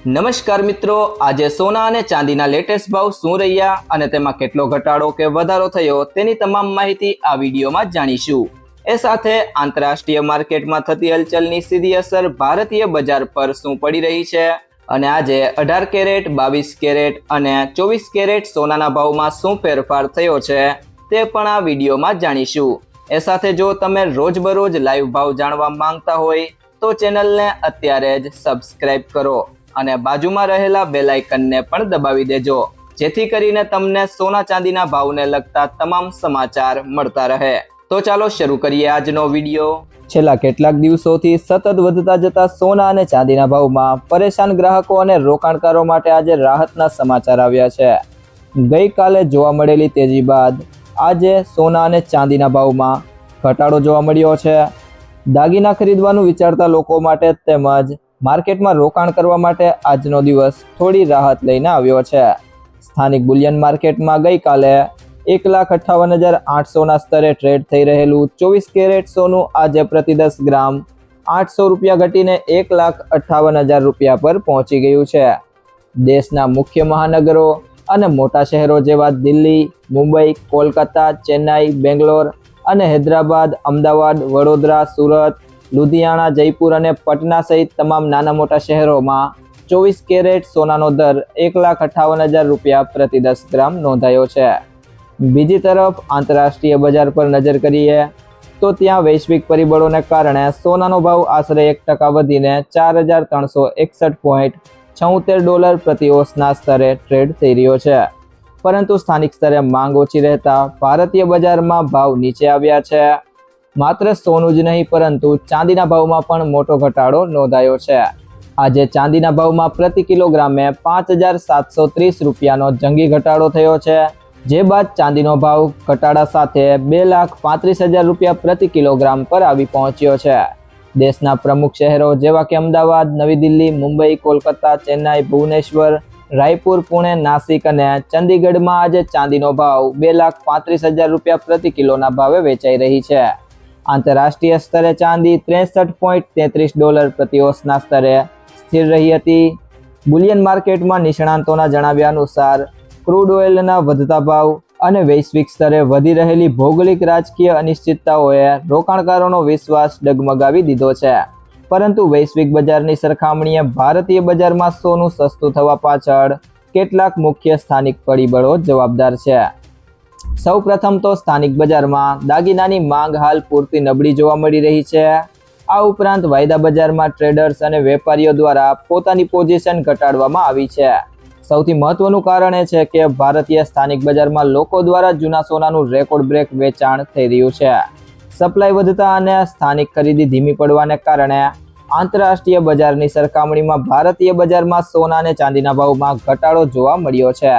નમસ્કાર મિત્રો, આજે સોના અને ચાંદીના લેટેસ્ટ ભાવ શું રહ્યા અને તેમાં કેટલો ઘટાડો કે વધારો થયો તેની તમામ માહિતી આ વિડીયોમાં જાણીશું। એ સાથે આંતરરાષ્ટ્રીય માર્કેટમાં થતી હલચલની સીધી અસર ભારતીય બજાર પર શું પડી રહી છે અને આજે 18 કેરેટ, 22 કેરેટ અને 24 કેરેટ સોનાના ભાવમાં શું ફેરફાર થયો છે તે પણ આ વિડીયોમાં જાણીશું। એ સાથે જો તમે રોજબરોજ લાઈવ ભાવ જાણવા માંગતા હોય તો ચેનલને અત્યારે જ સબસ્ક્રાઇબ કરો અને બાજુમાં રહેલા બેલ આઇકનને પણ દબાવી દેજો, જેથી કરીને તમને સોના ચાંદીના ભાવને લગતા તમામ સમાચાર મળતા રહે। તો ચાલો શરૂ કરીએ આજનો વિડીયો। છેલ્લા કેટલાક દિવસોથી સતત વધતા જતા સોના અને ચાંદીના ભાવમાં પરેશાન ગ્રાહકો અને રોકાણકારો માટે આજે રાહતના સમાચાર આવ્યા છે। ગઈકાલે જોવા મળેલી તેજી બાદ આજે સોના અને ચાંદીના ભાવમાં ઘટાડો જોવા મળ્યો છે। દાગીના ખરીદવાનું વિચારતા લોકો માટે તેમજ માર્કેટમાં રોકાણ કરવા માટે આજનો દિવસ થોડી રાહત લઈને આવ્યો છે। સ્થાનિક બુલિયન માર્કેટમાં ગઈકાલે 1,58,800ના સ્તરે ટ્રેડ થઈ રહેલું 24 કેરેટ સોનું આજે પ્રતિ 10 ગ્રામ 800 રૂપિયા ઘટીને 1,58,000 રૂપિયા પર પહોંચી ગયું છે। દેશના મુખ્ય મહાનગરો અને મોટા શહેરો જેવા દિલ્હી, મુંબઈ, કોલકાતા, ચેન્નાઈ, બેંગ્લોર અને હૈદરાબાદ, અમદાવાદ, વડોદરા, સુરત, લુધિયાણા, જયપુર અને પટના સહિત તમામ નાના મોટા શહેરોમાં 24 કેરેટ સોનાનો દર 1,58,000 રૂપિયા પ્રતિ 10 ગ્રામ નોંધાયો છે। બીજી તરફ આંતરરાષ્ટ્રીય બજાર પર નજર કરીએ તો ત્યાં વૈશ્વિક પરિબળોને કારણે સોનાનો ભાવ આશરે 1% વધીને $4,361.76 પ્રતિ ઓન્સના સ્તરે ટ્રેડ થઈ રહ્યો છે, પરંતુ સ્થાનિક સ્તરે માંગ ઓછી રહેતા ભારતીય બજારમાં ભાવ નીચે આવ્યા છે। માત્ર સોનું જ નહીં પરંતુ ચાંદીના ભાવમાં પણ મોટો ઘટાડો નોંધાયો છે। આજે ચાંદીના ભાવમાં પ્રતિ કિલોગ્રામે 5,730 રૂપિયાનો જંગી ઘટાડો થયો છે, જે બાદ ચાંદીનો ભાવ ઘટાડા સાથે 2,35,000 રૂપિયા પ્રતિ કિલોગ્રામ પર આવી પહોંચ્યો છે। દેશના પ્રમુખ શહેરો જેવા કે અમદાવાદ, નવી દિલ્હી, મુંબઈ, કોલકાતા, ચેન્નાઈ, ભુવનેશ્વર, રાયપુર, પુણે, નાસિક અને ચંદીગઢમાં આજે ચાંદીનો ભાવ 2,35,000 રૂપિયા પ્રતિ કિલોના ભાવે વેચાઈ રહી છે। આંતરરાષ્ટ્રીય સ્તરે ચાંદી $63.33 પ્રતિ ઓન્સના સ્તરે સ્થિર રહી હતી। બુલિયન માર્કેટમાં નિષ્ણાંતોના જણાવ્યા અનુસાર ક્રૂડ ઓઇલના વધતા ભાવ અને વૈશ્વિક સ્તરે વધી રહેલી ભૌગોલિક રાજકીય અનિશ્ચિતતાઓએ રોકાણકારોનો વિશ્વાસ ડગમગાવી દીધો છે, પરંતુ વૈશ્વિક બજારની સરખામણીએ ભારતીય બજારમાં સોનું સસ્તું થવા પાછળ કેટલાક મુખ્ય સ્થાનિક પરિબળો જવાબદાર છે। સૌ પ્રથમ તો સ્થાનિક બજારમાં દાગીનાની માંગ હાલ પૂરતી નબળી જોવા મળી રહી છે। આ ઉપરાંત વાયદા બજારમાં ટ્રેડર્સ અને વેપારીઓ દ્વારા પોતાની પોઝિશન ઘટાડવામાં આવી છે। સૌથી મહત્વનું કારણ એ છે કે ભારતીય સ્થાનિક બજારમાં લોકો દ્વારા જૂના સોનાનું રેકોર્ડ બ્રેક વેચાણ થઈ રહ્યું છે। સપ્લાય વધતા અને સ્થાનિક ખરીદી ધીમી પડવાને કારણે આંતરરાષ્ટ્રીય બજારની સરખામણીમાં ભારતીય બજારમાં સોના અને ચાંદીના ભાવમાં ઘટાડો જોવા મળ્યો છે।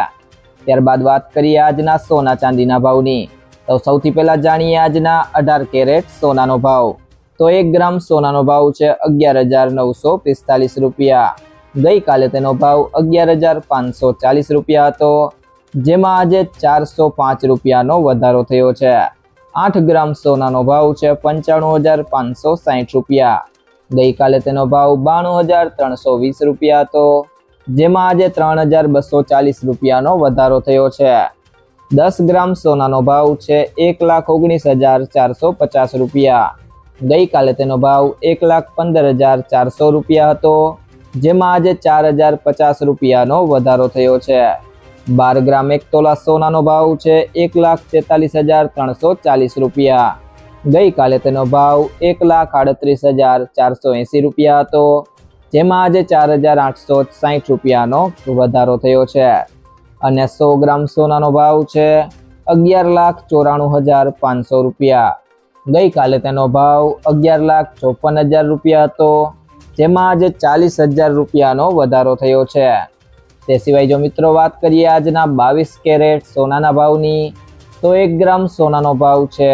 ત્યારબાદ વાત કરીએ આજના સોના ચાંદીના ભાવની, તો સૌથી પહેલા જાણીએ આજના 18 કેરેટ સોનાનો ભાવ। તો 1 ગ્રામ સોનાનો ભાવ છે 11,945 રૂપિયા। ગઈકાલે તેનો ભાવ 11,540 રૂપિયા હતો, જેમાં આજે 405 રૂપિયાનો વધારો થયો છે। 8 ગ્રામ સોનાનો ભાવ છે 95,560 રૂપિયા। ગઈકાલે તેનો ભાવ 92,320 રૂપિયા હતો, જેમાં આજે 3,240 રૂપિયાનો વધારો થયો છે। 10 ગ્રામ સોનાનો ભાવ છે 1,19,450 રૂપિયા। ગઈકાલે તેનો ભાવ 1,15,400 રૂપિયા હતો, જેમાં આજે 4,050 રૂપિયાનો વધારો થયો છે। 12 ગ્રામ 1 તોલા સોનાનો ભાવ છે 1,43,340 રૂપિયા। ગઈકાલે તેનો ભાવ 1,38,480 રૂપિયા હતો, જેમાં આજે 4,860 રૂપિયાનો વધારો થયો છે। અને 100 ગ્રામ સોનાનો ભાવ છે 11,94,500 રૂપિયા। ગઈકાલે તેનો ભાવ 11,54,000 રૂપિયા હતો, જેમાં આજે 40,000 રૂપિયાનો વધારો થયો છે। તે સિવાય જો મિત્રો વાત કરીએ આજના 22 કેરેટ સોનાના ભાવની, તો 1 ગ્રામ સોનાનો ભાવ છે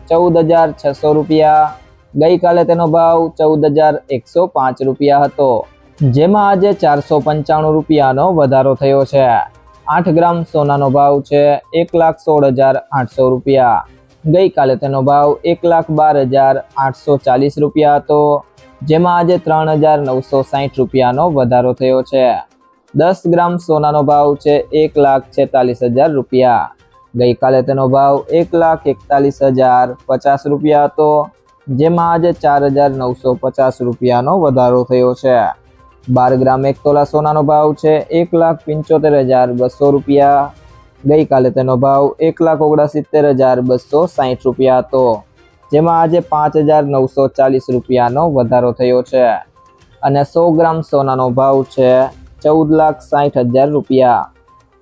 14,600 રૂપિયા। ગઈકાલે તેનો ભાવ 14,105 રૂપિયા હતો, જેમાં આજે 495 રૂપિયાનો વધારો થયો છે। 8 ગ્રામ સોનાનો ભાવ છે 1,16,800 રૂપિયા। ગઈકાલે તેનો ભાવ 1,12,840 રૂપિયા હતો, જેમાં આજે 3,960 રૂપિયાનો વધારો થયો છે। 10 ગ્રામ સોનાનો ભાવ છે 1,46,000 રૂપિયા। ગઈકાલે તેનો ભાવ 1,41,050 રૂપિયા હતો, જેમાં આજે 4,950 રૂપિયાનો વધારો થયો છે। 12 ગ્રામ 1 તોલા સોનાનો ભાવ છે 1,75,200 રૂપિયા। ગઈકાલે તેનો ભાવ 1,69,260 રૂપિયા હતો, જેમાં આજે 5,940 રૂપિયાનો વધારો થયો છે। અને 100 ગ્રામ સોનાનો ભાવ છે 14,60,000 રૂપિયા।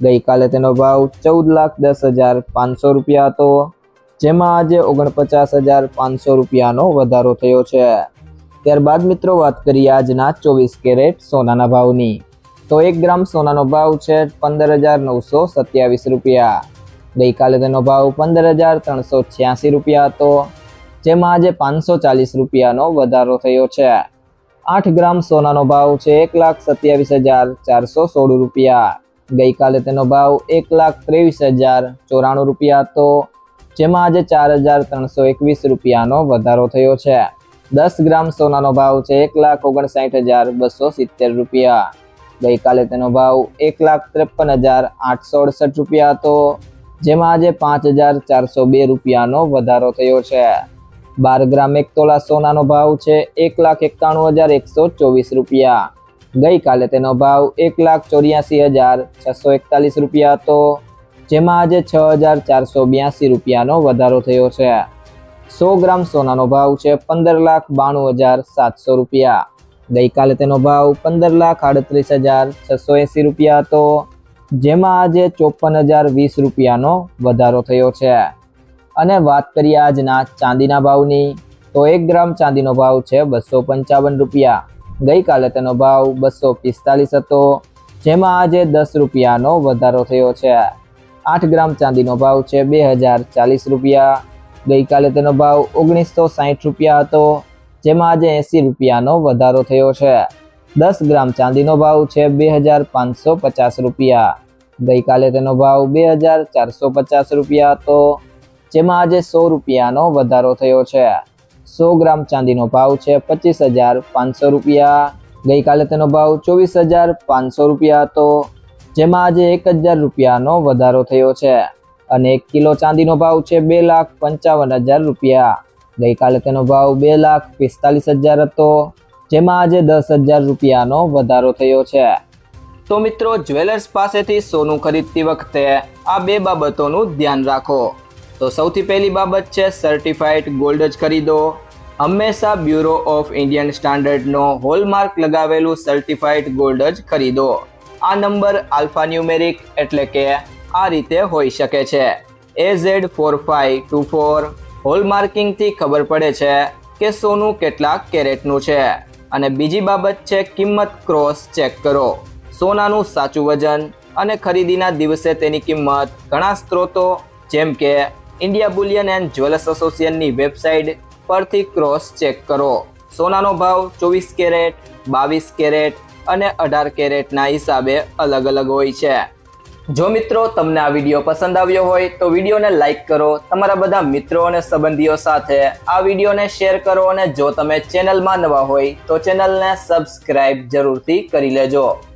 ગઈકાલે તેનો ભાવ 14,10,500 રૂપિયા હતો, જેમાં આજે 49,500 રૂપિયાનો વધારો થયો છે। ત્યારબાદ મિત્રો વાત કરીએ આજના 24 કેરેટ સોનાના ભાવની, તો 1 ગ્રામ સોનાનો ભાવ છે 15,927 રૂપિયા। ગઈકાલે તેનો ભાવ 15,386 રૂપિયા હતો, જેમાં આજે 540 રૂપિયાનો વધારો થયો છે। 8 ગ્રામ સોનાનો ભાવ છે 1,27,416 રૂપિયા। ગઈકાલે તેનો ભાવ 1,23,094 રૂપિયા હતો, જેમાં આજે 4,321 રૂપિયાનો વધારો થયો છે। 10 ગ્રામ સોનાનો ભાવ છે 1,59,270 રૂપિયા। ગઈકાલે તેનો ભાવ 1,53,868 રૂપિયા હતો, જેમાં આજે 5,402 રૂપિયાનો વધારો થયો છે। 12 ગ્રામ 1 તોલા સોનાનો ભાવ છે 1,91,124 રૂપિયા। ગઈકાલે તેનો ભાવ 1,84,641 રૂપિયા હતો, જેમાં આજે 6,482 રૂપિયાનો વધારો થયો છે। 100 ગ્રામ સોનાનો ભાવ છે 15,92,700 રૂપિયા। ગઈકાલે તેનો ભાવ 15,38,680 રૂપિયા હતો, જેમાં આજે 54,020 રૂપિયાનો વધારો થયો છે। અને વાત કરીએ આજના ચાંદીના ભાવની, તો 1 ગ્રામ ચાંદીનો ભાવ છે 255 રૂપિયા। ગઈકાલે તેનો ભાવ 245 હતો, જેમાં આજે 10 રૂપિયાનો વધારો થયો છે। 8 ગ્રામ ચાંદીનો ભાવ છે 2,040 રૂપિયા। ગઈકાલે તેનો ભાવ 1,960 રૂપિયા હતો, જેમાં આજે 80 રૂપિયાનો વધારો થયો છે। 10 ગ્રામ ચાંદીનો ભાવ છે 2,550 રૂપિયા। ગઈકાલે તેનો ભાવ 2,450 રૂપિયા હતો, જેમાં આજે 100 રૂપિયાનો વધારો થયો છે। 100 ગ્રામ ચાંદીનો ભાવ છે 25,500 રૂપિયા। ગઈકાલે તેનો ભાવ 24,500 રૂપિયા હતો, જેમાં આજે 1,000 રૂપિયાનો વધારો થયો છે। અને 1 કિલો ચાંદીનો ભાવ છે 2,55,000 રૂપિયા। ગઈકાલે તેનો ભાવ 2,45,000 હતો, જેમાં આજે 10,000 રૂપિયાનો વધારો થયો છે। તો મિત્રો, જ્વેલર્સ પાસેથી સોનું ખરીદતી વખતે આ બે બાબતોનું ધ્યાન રાખો। તો સૌથી પહેલી બાબત છે સર્ટિફાઈડ ગોલ્ડ જ ખરીદો। હંમેશા બ્યુરો ઓફ ઇન્ડિયન સ્ટાન્ડર્ડનો હોલમાર્ક લગાવેલું સર્ટિફાઈડ ગોલ્ડ જ ખરીદો। આ નંબર આલ્ફાન્યુમેરિક એટલે કે આ રીતે હોઈ શકે છે AZ4524। હોલમાર્કિંગથી ખબર પડે છે કે સોનું કેટલા કેરેટનું છે। અને બીજી બાબત છે કિંમત ક્રોસ ચેક કરો। સોનાનું સાચું વજન અને ખરીદીના દિવસે તેની કિંમત ઘણા સ્ત્રોતો જેમ કે ઇન્ડિયા બુલિયન એન્ડ જ્વેલર્સ એસોસિએશનની વેબસાઇટ પરથી ક્રોસ ચેક કરો। સોનાનો ભાવ 24 કેરેટ, 22 કેરેટ અને 18 કેરેટના હિસાબે અલગ અલગ હોય છે। જો મિત્રો તમને આ વિડીયો પસંદ આવ્યો હોય તો વિડીયોને લાઈક કરો, તમારા બધા મિત્રો અને સંબંધીઓ સાથે આ વિડીયોને શેર કરો, અને જો તમે ચેનલમાં નવા હોય તો ચેનલને સબસ્ક્રાઇબ જરૂરથી કરી લેજો।